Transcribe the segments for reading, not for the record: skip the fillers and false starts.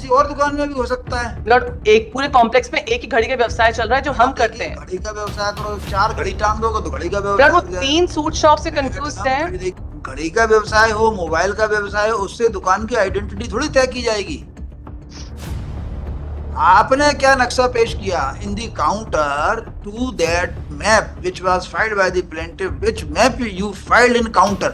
किसी और दुकान में भी हो सकता है। मिलॉर्ड एक पूरे कॉम्प्लेक्स में एक ही घड़ी का व्यवसाय चल रहा है जो हम करते हैं। घड़ी का व्यवसाय करो, 4 घड़ी टांग दोगे तो घड़ी का मिलॉर्ड वो व्यवसाय। 3 सूट शॉप से कंफ्यूज है। घड़ी का व्यवसाय हो, मोबाइल का व्यवसाय हो, उससे दुकान की आइडेंटिटी थोड़ी तय की जाएगी। आपने क्या नक्शा पेश किया? In the counter to that map which was filed by the plaintiff, which map you filed in counter.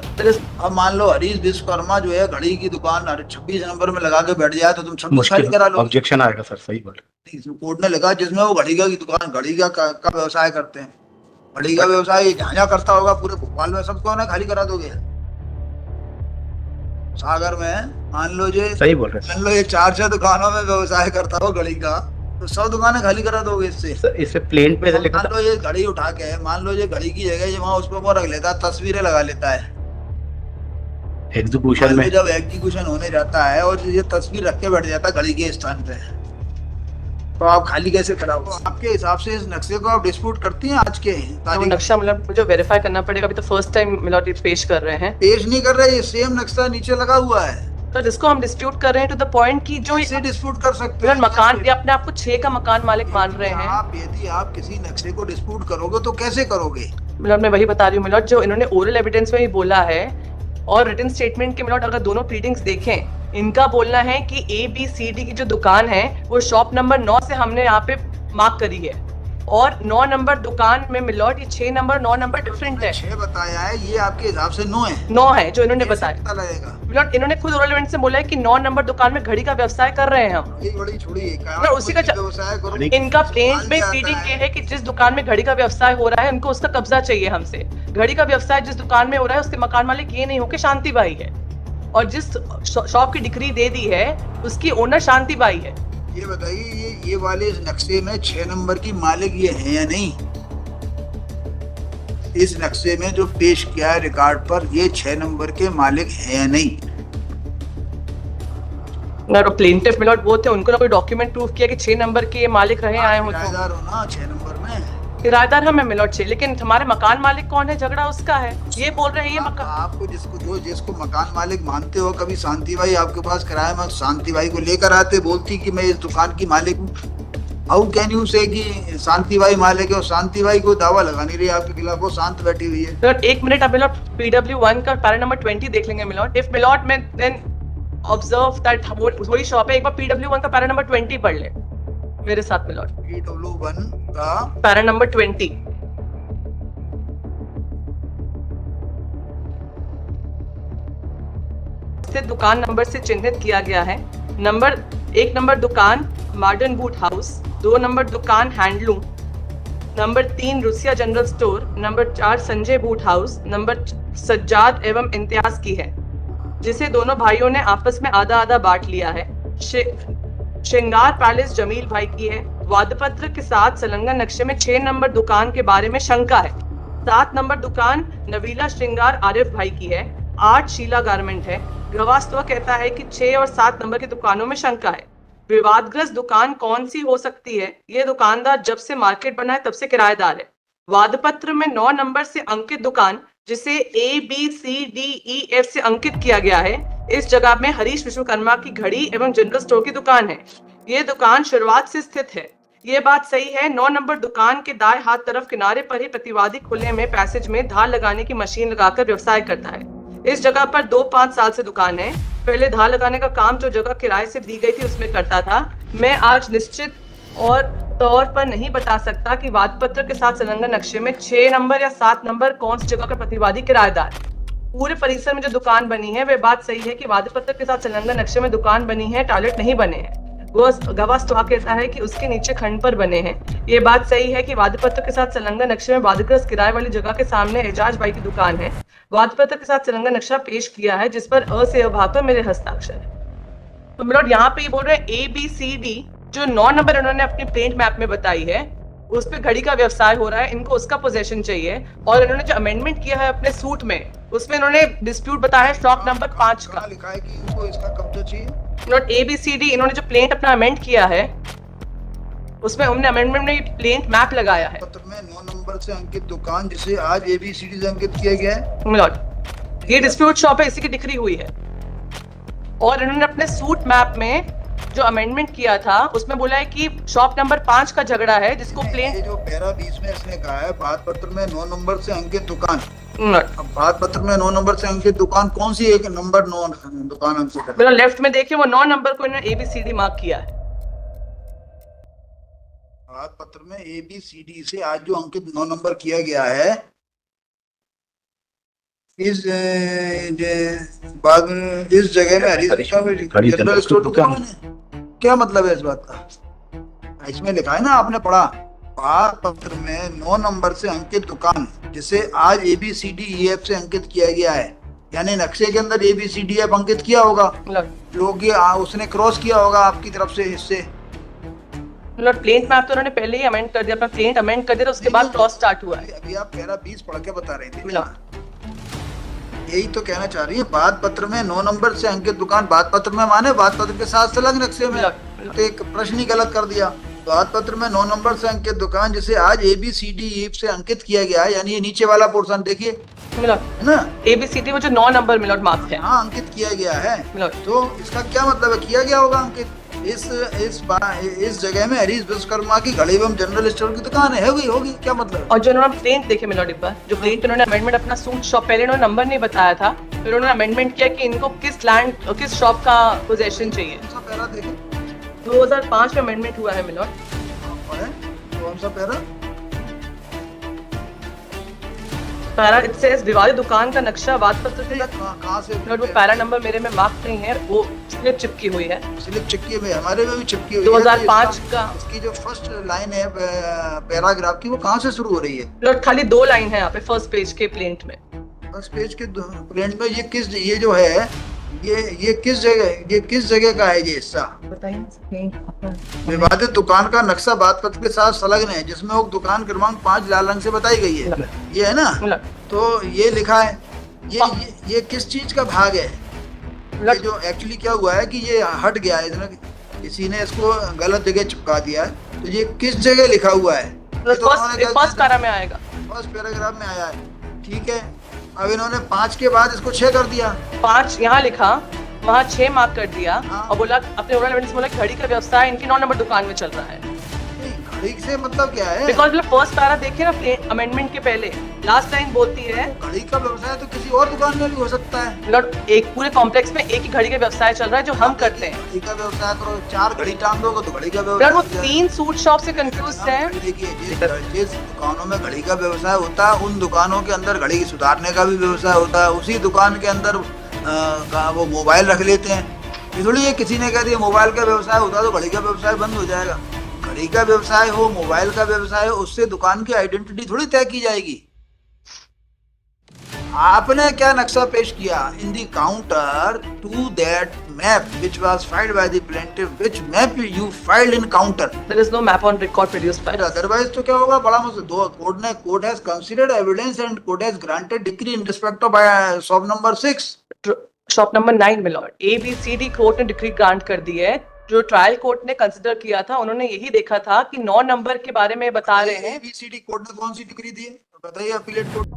अब मान लो हरीश विश्वकर्मा जो है घड़ी की दुकान 26 नंबर में लगा के बैठ जाए तो तुम 26 फाइल करा लो। ऑब्जेक्शन आएगा सर, सही बोल। कोर्ट ने लिखा जिसमें वो घड़ी का की दुकान, घड़ी का व्यवसाय करते हैं। घड़ी का व्यवसाय जहाँ करता होगा पूरे भोपाल में सबको ना खाली करा दोगे। सागर में मान लो ये, सही बोल रहे हैं, मान लो ये 4 दुकानों में व्यवसाय करता हो घड़ी का, तो 100 दुकानें खाली करा दोगे इससे। इसे प्लेन पे लिखा मान लो ये घड़ी उठा के, मान लो ये घड़ी की जगह वहाँ उस पर वो रख लेता है, तस्वीरें लगा लेता है एग्जीक्यूशन में। जब एग्जीक्यूशन होने जाता है और ये तस्वीर रख के बैठ जाता है घड़ी के स्थान पे, तो आप खाली कैसे कराओ? आपके हिसाब से इस नक्शे को आप डिस्प्यूट करती हैं आज के वो नक्शा मतलब मुझे वेरीफाई करना पड़ेगा, अभी तो फर्स्ट टाइम मिलॉर्ड पेश कर रहे हैं। पेश नहीं कर रहे, ये सेम नक्शा नीचे लगा हुआ है तो जिसको हम डिस्प्यूट कर रहे हैं टू द पॉइंट की जो इसे डिस्प्यूट कर सकते हैं। मकान, ये अपने आप को 6 का मकान मालिक मान रहे हैं। यदि आप किसी नक्शे को डिस्प्यूट करोगे तो कैसे करोगे? मिलॉर्ड मैं वही बता रही हूँ मिलॉर्ड, जो इन्होंने ओरल एविडेंस में ही बोला है और रिटन स्टेटमेंट के मिलॉर्ड अगर दोनों प्लीडिंग्स देखें, इनका बोलना है कि ABCD की जो दुकान है वो शॉप नंबर 9 से हमने यहाँ पे मार्क करी है और 9 नंबर दुकान में मिलॉर्ड ये 6 नंबर 9 नंबर डिफरेंट है। 6 बताया है, ये आपके हिसाब से 9 है? 9 है जो इन्होंने बताया। लगेगा मिलॉर्ड इन्होंने खुद ओरल एविडेंस से बोला है कि 9 नंबर दुकान में घड़ी का व्यवसाय कर रहे हैं हम। ये बड़ी छोड़ी उसी का व्यवसाय करो। इनका प्लेन में प्लीडिंग ये है कि जिस दुकान में घड़ी का व्यवसाय हो रहा है उनको उसका कब्जा चाहिए हमसे। घड़ी का व्यवसाय जिस दुकान में हो रहा है उसके मकान मालिक ये नहीं हो कि शांति बाई है और जिस शॉप की डिक्री दे दी है उसकी ओनर शांति बाई है। ये बताइए ये वाले इस नक्शे में 6 नंबर की मालिक ये है या नहीं? इस नक्शे में जो पेश किया है रिकॉर्ड पर, ये 6 नंबर के मालिक है या नहीं? प्लेंटिफ मिलॉर्ड वो थे, उनको ना कोई डॉक्यूमेंट प्रूफ किया कि 6 नंबर के मालिक रहे आए हो। किराएदार हो ना 6 नंबर में? किराएदार हम मिलॉर्ड 6, लेकिन हमारे मकान मालिक कौन है? झगड़ा उसका है, ये बोल रहे हैं ये मकान। आपको जिसको मकान मालिक मानते हो, कभी शांति भाई आपके पास किराए में शांति भाई को लेकर आते, बोलती कि मैं इस दुकान की मालिक हूँ। हाउ कैन यू से कि शांति भाई मालिक है और शांति भाई को दावा लगा नहीं रही आपके खिलाफ, वो शांत बैठी हुई है। मिलॉर्ड 1 मिनट, अब मिलॉर्ड PW1 का पैरा नंबर 20 देख लेंगे मिलॉर्ड। इफ मिलॉर्ड में देन ऑब्जर्व दैट वही शॉप है। एक बार PW1 का पैरा नंबर 20 पढ़ ले मेरे साथ मिलॉर्ड। PW1 का पैरा नंबर 20 से दुकान नंबर से चिन्हित किया गया है। नंबर 1 नंबर दुकान मॉडर्न बूट हाउस, 2 नंबर दुकान handloom, number 3 Russia general store, number 4 Sanjay boot house, number Sajjad एवं इम्तियाज की है, जिसे दोनों भाइयों ने आपस में आधा आधा बांट लिया है। श्रृंगार पैलेस जमील भाई की है। वादपत्र के साथ संलग्न नक्शे में 6 नंबर दुकान के बारे में शंका है। 7 नंबर दुकान नवीला श्रृंगार आरिफ भाई की है। 8 शीला गारमेंट है। गवास्तव कहता है कि 6 और 7 नंबर की दुकानों में शंका है। विवादग्रस्त दुकान कौन सी हो सकती है? ये दुकानदार जब से मार्केट बना है तब से किराएदार है। वादपत्र में 9 नंबर से अंकित दुकान, जिसे ABCDEF से अंकित किया गया है, इस जगह में हरीश विश्वकर्मा की घड़ी एवं जनरल स्टोर की दुकान है। ये दुकान शुरुआत से स्थित है। ये बात सही है। 9 नंबर दुकान के दाएं हाथ तरफ किनारे पर ही प्रतिवादी खुले में पैसेज में धार लगाने की मशीन लगाकर व्यवसाय करता है। इस जगह पर 2-5 साल से दुकान है। पहले धार लगाने का काम जो जगह किराए से दी गई थी उसमें करता था। मैं आज निश्चित और तौर पर नहीं बता सकता कि वादपत्र के साथ संलग्न नक्शे में 6 नंबर या 7 नंबर कौन सी जगह का प्रतिवादी किराएदार। पूरे परिसर में जो दुकान बनी है वह बात सही है कि वादपत्र के साथ संलग्न नक्शे में दुकान बनी है, टॉयलेट नहीं बने हैं। वो गवाह कहता है कि उसके नीचे खंड पर बने हैं। ये बात सही है कि वादपत्र के साथ संलग्न नक्शे में वादग्रस्त किराए वाली जगह के सामने एजाज भाई की दुकान है। वादपत्र के साथ संलग्न नक्शा पेश किया है जिस पर अ से अ भाग पर मेरे हस्ताक्षर है। तो मिलॉर्ड यहाँ पे ये बोल रहे हैं ABCD जो 9 नंबर उन्होंने अपनी प्लेंट मैप में बताई है उस पे घड़ी का व्यवसाय हो रहा है, इनको उसका पोजेशन चाहिए। और इन्होंने जो अमेंडमेंट किया है अपने सूट में उसमें इन्होंने डिस्प्यूट बताया है स्टॉक नंबर 5 का। लिखा है कि इनको इसका कब्जा चाहिए। नोट ABCD इन्होंने जो प्लेंट अपना अमेंड किया है उसमें हमने अमेंडमेंट में प्लेंट मैप लगाया है। पत्र में 9 नंबर से अंकित दुकान जिसे आज ABCD से अंकित किया गया है। मिलॉर्ड ये डिस्प्यूट शॉप है, इसी की डिक्री हुई है। और इन्होंने अपने सूट मैप में जो अमेंडमेंट किया था उसमें बोला है कि शॉप नंबर 5 का झगड़ा है जिसको प्लेन ये जो पैरा 20 में इसने कहा है बात पत्र में 9 नंबर से अंकित दुकान, मिनट अब बात पत्र में 9 नंबर से अंकित दुकान कौन सी एक नंबर 9 दुकान अंकित है? मेरा लेफ्ट में देखिए वो 9 नंबर को इन्होंने ABCD मार्क किया है। बात पत्र में ABCD से आज जो अंकित 9 नंबर किया गया है इस बाद में इस जगह में हरीश जनरल स्टोर दुकान है। क्या मतलब है इस बात का? इसमें लिखा है ना, आपने पढ़ा, बात पत्र में 9 नंबर से अंकित दुकान जिसे आज ABCDEF से अंकित किया गया है, यानी नक्शे के अंदर ABCDEF अंकित किया होगा, लोग उसने क्रॉस किया होगा आपकी तरफ से हिस्से। मतलब प्लेन मैप तो उन्होंने पहले ही अमेंड कर दिया, अपना प्लेन अमेंड कर दिया, उसके बाद क्रॉस स्टार्ट हुआ है। अभी आप पैरा 20 पढ़ के बता रहे थे, यही तो कहना चाह रही है। बात पत्र में 9 नंबर से अंकित दुकान, बात पत्र में माने बात पत्र के साथ संलग्न नक्शे में, तो एक प्रश्न ही गलत कर दिया। बात पत्र में 9 नंबर से अंकित दुकान जिसे आज ABCDEF से अंकित किया गया है, यानी ये नीचे वाला पोर्शन देखिए है ना, ABCD वो जो 9 नंबर मिनट मार्क है, हाँ अंकित किया गया है। तो इसका क्या मतलब है, किया गया होगा अंकित। इस जगह में हरीश विश्वकर्मा की घड़ी एवं जनरल स्टोर की दुकान है, होगी क्या मतलब? और जो उन्होंने प्लेन देखे मिलोड एक बार, जो प्लेन पे उन्होंने अमेंडमेंट अपना सूट शॉप, पहले उन्होंने नंबर नहीं बताया था, फिर उन्होंने अमेंडमेंट किया कि इनको किस लैंड किस शॉप का पोजेशन चाहिए। 2005 में अमेंडमेंट हुआ है मिलोड। कौन सा पैरा? पैरा इट सेज विवादित दुकान का नक्शा बात पत्र से कहाँ से? वो पैरा नंबर मेरे में मार्क नहीं है, वो स्लिप चिपकी हुई है। स्लिप चिपकी हुई, हमारे में भी चिपकी हुई 2005 का। इसकी जो फर्स्ट लाइन है पैराग्राफ की, वो कहाँ से शुरू हो रही है? मिलोड खाली 2 लाइन है यहाँ पे फर्स्ट पेज के प्लेंट में। फर्स्ट पेज के प्लेंट में ये जो है ये किस जगह का है ये हिस्सा? बताइए। विवादित दुकान का नक्शा बात पत्र के साथ संलग्न है जिसमें वो दुकान क्रमांक 5 लाल रंग से बताई गई है, ये है ना। तो ये लिखा है, ये किस चीज का भाग है? ये जो एक्चुअली क्या हुआ है कि ये हट गया है, किसी ने इसको गलत जगह चिपका दिया है, तो ये किस जगह लिखा हुआ है? फर्स्ट पैरा में आएगा, फर्स्ट पैराग्राफ में आया है, ठीक है। अब इन्होंने 5 के बाद इसको 6 कर दिया, 5 यहाँ लिखा, वहाँ 6 मार्क कर दिया, और बोला अपने ओरल एविडेंस बोला घड़ी का व्यवसाय इनकी 9 नंबर दुकान में चल रहा है। घड़ी से मतलब क्या है? बिकॉज फर्स्ट पैरा देखिए ना, अमेंडमेंट के पहले लास्ट लाइन बोलती है घड़ी का व्यवसाय तो किसी और दुकान में भी हो सकता है। मतलब एक पूरे कॉम्प्लेक्स में एक ही घड़ी का व्यवसाय चल रहा है जो हम करते हैं। घड़ी का व्यवसाय करो, 4 घड़ी टांग दोगे तो घड़ी का व्यवसाय। वो 3 सूट शॉप से कंफ्यूज है। देखिए, जिस दुकानों में घड़ी का व्यवसाय होता है उन दुकानों के अंदर घड़ी सुधारने का भी व्यवसाय होता है, उसी दुकान के अंदर वो मोबाइल रख लेते हैं। ये थोड़ी ये किसी ने कह दिया मोबाइल का व्यवसाय होता है तो घड़ी का व्यवसाय बंद हो जाएगा। घड़ी का व्यवसाय हो, मोबाइल का व्यवसाय हो, उससे दुकान की आइडेंटिटी थोड़ी तय की जाएगी। आपने क्या नक्शा पेश किया? In the counter to that map which was filed by the plaintiff, which map you filed in counter? There is no map on record produced by us. Otherwise तो क्या होगा? बड़ा मुझसे दो court has considered evidence and court has granted decree in respect of shop number 6. Shop number 9 में Lord ABCD court ने decree grant कर दी है। जो ट्रायल कोर्ट ने कंसिडर किया था, उन्होंने यही देखा था कि 9 नंबर के बारे में बता रहे हैं। ABCD कोर्ट ने कौन सी डिक्री दी है बताइए? Appellate court.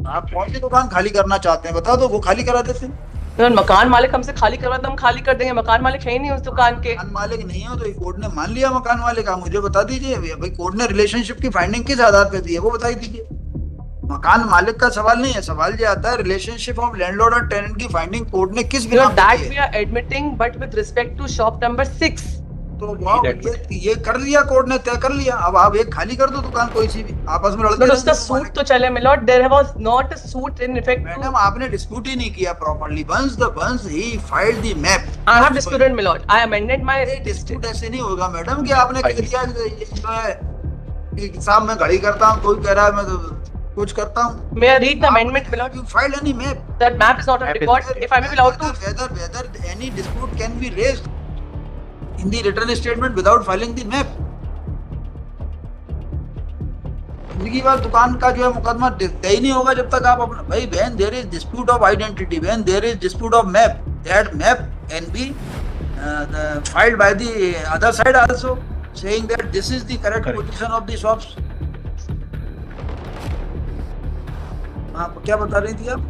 आप कौन सी दुकान खाली करना चाहते हैं बता दो, वो खाली करा देते हैं। मकान मालिक हमसे खाली करवा तो हम खाली कर देंगे, मकान मालिक है ही नहीं उस दुकान के। मकान मालिक नहीं हो तो कोर्ट ने मान लिया मकान मालिक, आप मुझे बता दीजिए भाई कोर्ट ने रिलेशनशिप की फाइंडिंग किस आधार पे दी है वो बताई दीजिए। मकान मालिक का सवाल नहीं है, सवाल ये आता है रिलेशनशिप ऑफ लैंडलॉर्ड और टेनेंट की फाइंडिंग कोर्ट ने किस बिना that we are admitting but with respect to shop number 6। तो ये कर लिया कोर्ट ने, तय कर लिया। अब आप एक खाली कर दो दुकान कोई सी भी, आपस में लड़के उसका सूट तो चले milord, there was not a suit in effect. Madam आपने डिस्प्यूट ही नहीं किया properly. once he filed the map I have disputed milord, I amended my dispute. ऐसे नहीं होगा मैडम कि आपने कह दिया कि साहब मैं घड़ी करता हूँ, कोई कह रहा है मैं तो कुछ करता हूँ। May I read the amendment milord? You filed any map? That map is not on record. If I may be allowed to. Whether any dispute can be raised in the written statement without filing the map. जिंदगी भर दुकान का जो है मुकदमा तय नहीं होगा जब तक आप अपना भाई when there is dispute of identity, when there is dispute of map, that map can be filed by the other side also, saying that this is the correct position of the shops. आप क्या बता रही थी आप?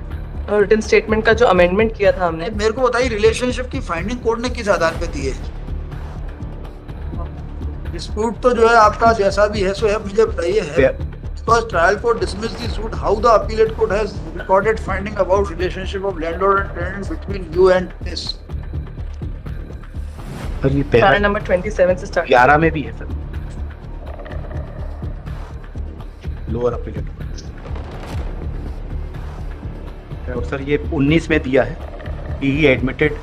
Written statement का जो amendment किया था हमने, मेरे को बताइए रिलेशनशिप की फाइंडिंग कोर्ट ने किस आधार पे दी है? डिस्प्यूट तो जो है आपका जैसा भी है सो है, मुझे बताइए है। Because trial court dismissed the suit, how the appellate court has recorded finding about relationship of landlord and tenant between you and this? Sir ये पैरा पैरा नंबर 27 से स्टार्ट। 11 में भी है सर, लोअर अपीलेट। और sir ये 19 में दिया है, ही एडमिटेड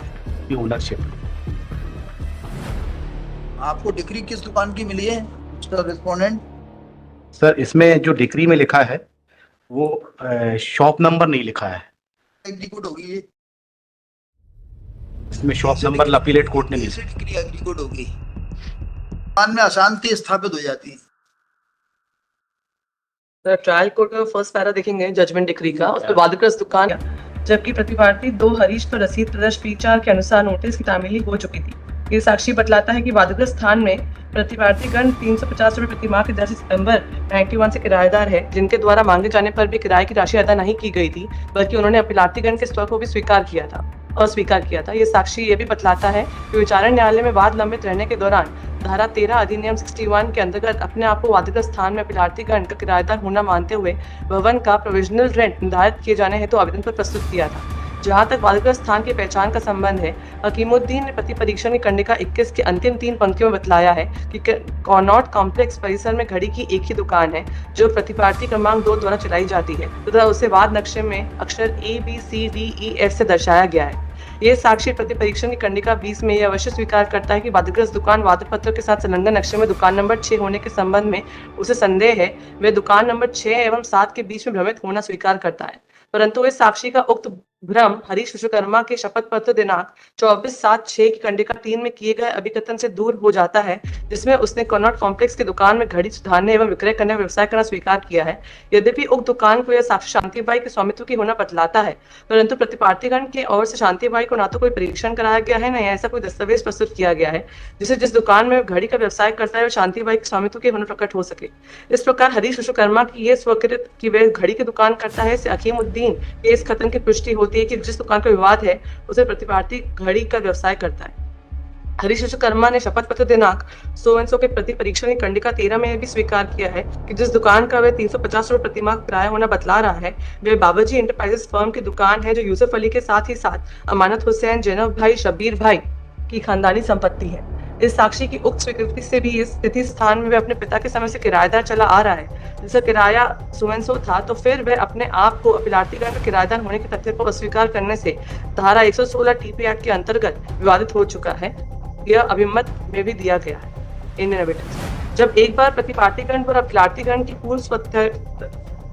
द ओनरशिप। आपको डिग्री किस दुकान की मिली है मिस्टर रिस्पोंडेंट? सर इसमें जो डिक्री में लिखा है वो शॉप नंबर नहीं लिखा है, एग्जीक्यूट होगी ये। इसमें शॉप नंबर अपीलेट कोर्ट ने नहीं। कैसे डिग्री एग्जीक्यूट होगी? दुकान में अशांति स्थापित हो जाती है। तो ट्रायल कोर्ट का फर्स्ट पैरा देखेंगे जजमेंट डिक्री का, उस पर वादग्रस्त दुकान, जबकि प्रतिवादी 2 हरीश पर रसीद प्रदर्श P4 के अनुसार नोटिस की तामीली हो चुकी थी। ये साक्षी बतलाता है कि वादग्रस्त स्थान में प्रतिवादी गण 350 रुपए प्रति माह की दर से सितंबर 91 से किराएदार है, जिनके द्वारा मांगे जाने पर भी किराए की राशि अदा नहीं की गई थी, बल्कि उन्होंने अपीलार्थीगण के स्तर को भी अस्वीकार किया था। ये साक्षी ये भी बतलाता है कि विचारण न्यायालय में वाद लंबित रहने के दौरान धारा 13 अधिनियम 61 के अंतर्गत अपने आप को वादग्रस्त स्थान में अपीलार्थीगण का किराएदार होना मानते हुए भवन का प्रोविजनल रेंट निर्धारित किए जाने हेतु आवेदन पर प्रस्तुत किया था। जहां तक वादग्रस्त स्थान की पहचान का संबंध है, हकीमुद्दीन ने प्रति परीक्षण की कंडिका 21 के अंतिम 3 पंक्तियों में बतलाया है कि कॉनॉट कॉम्प्लेक्स परिसर में घड़ी की एक ही दुकान है जो प्रतिपार्थी क्रमांक 2 द्वारा चलाई जाती है तथा उसे वाद नक्शे में अक्षर ABCDEF से दर्शाया गया है। ये साक्षी प्रति परीक्षण की कंडिका 20 में यह अवश्य स्वीकार करता है कि वादग्रस्त दुकान वादपत्र के साथ संलग्न नक्शे में दुकान नंबर 6 होने के संबंध में उसे संदेह है, वह दुकान नंबर 6 एवं 7 के बीच में भ्रमित होना स्वीकार करता है। परंतु इस साक्षी का उक्त भ्रम हरीश विश्वकर्मा के शपथ पत्र दिनांक 24/7/6 की कंडिका 3 में किए गए अभिकथन से दूर हो जाता है, जिसमें उसने कॉनॉट कॉम्प्लेक्स की दुकान में घड़ी सुधारने एवं विक्रय करने का व्यवसाय करना स्वीकार किया है। यद्यपि उक्त दुकान को यह साक्षी शांतिबाई के स्वामित्व की होना बतलाता है, परंतु प्रतिपार्थीगण की ओर से शांतिबाई को ना तो कोई परीक्षण कराया गया है, न ऐसा कोई दस्तावेज प्रस्तुत किया गया है जिसे जिस दुकान में घड़ी का व्यवसाय करता है वह शांतिबाई के स्वामित्व के होना प्रकट हो सके। इस प्रकार हरीश विश्वकर्मा की यह स्वीकृत कि वह घड़ी की दुकान करता है से हकीमुद्दीन के इस कथन की पुष्टि होती है कि जिस दुकान का विवाद है उसे प्रतिपार्थी घड़ी का व्यवसाय करता है। हरीश विश्वकर्मा ने शपथ पत्र दिनांक 100 के प्रति परीक्षण की कंडिका 13 में यह भी स्वीकार किया है कि जिस दुकान का वह 350 रुपए प्रतिमाह किराया होना बतला रहा है वह बाबाजी इंटरप्राइजेस फर्म की दुकान है, जो यूसुफ अली के साथ ही साथ अमानत हुसैन, जैनब भाई, शब्बीर भाई की खानदानी संपत्ति है। इस साक्षी की उक्त स्वीकृति से भी इस स्थिति स्थान में वह अपने पिता के समय से किराएदार चला आ रहा है, जिसका किराया 100 था, तो फिर वह अपने आप को अपीलार्थीगण का किराएदार होने के तथ्य को अस्वीकार करने से धारा 116 TP एक्ट के अंतर्गत विवादित हो चुका है। यह अभिमत में भी दिया गया है इंडियन एविडेंस। जब एक बार प्रतिपार्थीगण पर अपीलार्थीगण की पूर्व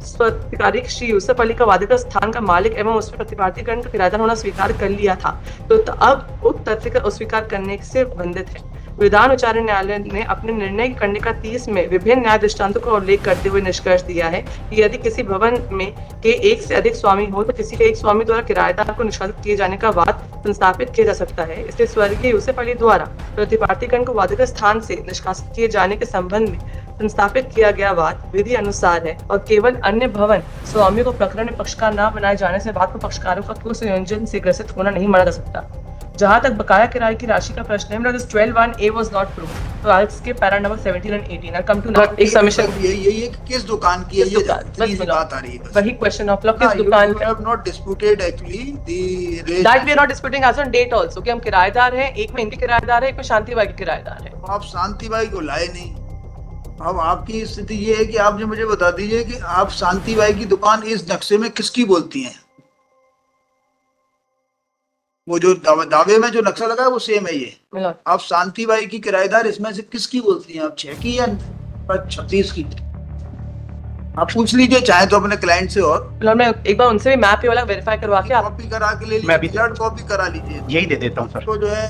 स्वत्कारिक श्री यूसुफ अली का वादग्रस्त स्थान का मालिक एवं उसमें प्रतिपार्थीगण का किराएदार होना स्वीकार कर लिया था, तो अब उक्त तथ्य का अस्वीकार करने से बंधित है। विधान उच्चारण न्यायालय ने अपने निर्णय की कंडिका 30 में विभिन्न न्याय दृष्टांतों का उल्लेख करते हुए निष्कर्ष दिया है कि यदि किसी भवन में के एक से अधिक स्वामी हो तो किसी के एक स्वामी द्वारा किराएदार को निष्कासित किए जाने का वाद संस्थापित किया जा सकता है। इसलिए स्वर्गीय यूसुफ अली द्वारा प्रतिपार्थीगण को वादग्रस्त स्थान से निष्कासित किए जाने के संबंध में संस्थापित किया गया वाद विधि अनुसार है और केवल अन्य भवन स्वामियों को प्रकरण में पक्षकार न बनाए जाने से वाद को पक्षकारों का कुल संयोजन से ग्रसित होना नहीं माना जा सकता। जहां तक बकाया किराए की राशि का प्रश्न है, मतलब 12(1)(a) was not proved, तो आज के पैरा नंबर 17 और 18 कम टू एक सबमिशन। ये किस दुकान की है, ये बात आ रही है, वही क्वेश्चन ऑफ लॉ किस दुकान का। You have not disputed actually the that we are not disputing as on date also कि हम किराएदार हैं, एक में इनके किराएदार है, एक में शांतिबाई के किराएदार है। आप शांतिबाई को लाए नहीं। अब आपकी स्थिति ये है कि आप जो मुझे बता दीजिए कि आप शांतिबाई की दुकान इस नक्शे में किसकी बोलती हैं? वो जो दावे में जो नक्शा लगा है वो सेम है ये। आप शांतिबाई की किराएदार इसमें से किसकी बोलती हैं? आप 6 की या 36 की? आप पूछ लीजिए चाहे तो अपने क्लाइंट से। और मैं एक बार उनसे भी मैप ये वाला वेरीफाई करवा के कॉपी करा के ले लीजिए, ब्लड कॉपी करा लीजिए। यही दे देता हूँ सर। तो जो है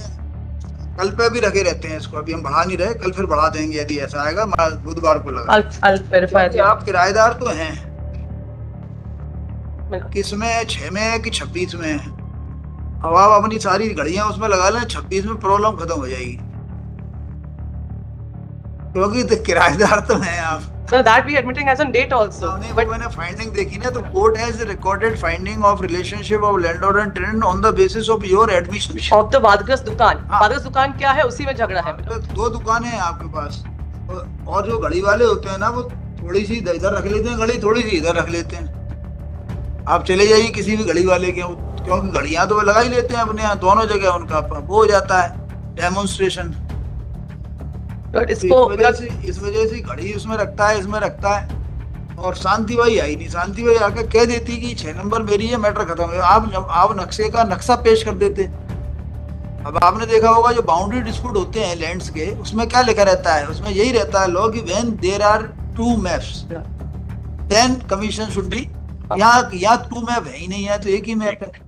कल पे भी रखे रहते हैं इसको, अभी हम बढ़ा नहीं रहे, कल फिर बढ़ा देंगे यदि ऐसा आएगा। बुधवार को लगा आप किराएदार तो हैं, किसमें है? 6 में है कि 26 में है? अब आप अपनी सारी घड़ियां उसमें लगा लें, 26 में प्रॉब्लम खत्म हो जाएगी, क्योंकि तो किराएदार तो हैं आप। So that we admitting as on date also. नहीं, वो But मैंने फाइंडिंग देखी ना, तो court has recorded finding of relationship of landlord and tenant on the basis of your admission. of the वादग्रस्त दुकान, हाँ। वादग्रस्त दुकान क्या है, उसी में झगड़ा है मेरा। तो दो दुकानें हैं आपके पास, और जो घड़ी वाले होते हैं ना, वो थोड़ी सी इधर रख लेते हैं घड़ी, थोड़ी सी इधर रख लेते हैं। आप चले जाइए किसी भी घड़ी वाले के, क्योंकि घड़ियां तो वो लगा ही लेते हैं अपने यहाँ, दोनों जगह उनका वो हो जाता है डेमोन्स्ट्रेशन। But इस इसको वजह से घड़ी उसमें रखता है, इसमें रखता है, और शांति भाई आई नहीं। शांति भाई आकर कह देती कि 6 नंबर मेरी है, मैटर खत्म है। आप नक्शे का नक्शा पेश कर देते। अब आपने देखा होगा जो बाउंड्री डिस्प्यूट होते हैं लैंड्स के, उसमें क्या लिखा रहता है? उसमें यही रहता है लॉ कि when there are 2 maps then commission should be. यहाँ 2 मैप है ही नहीं है, तो एक ही मैप है।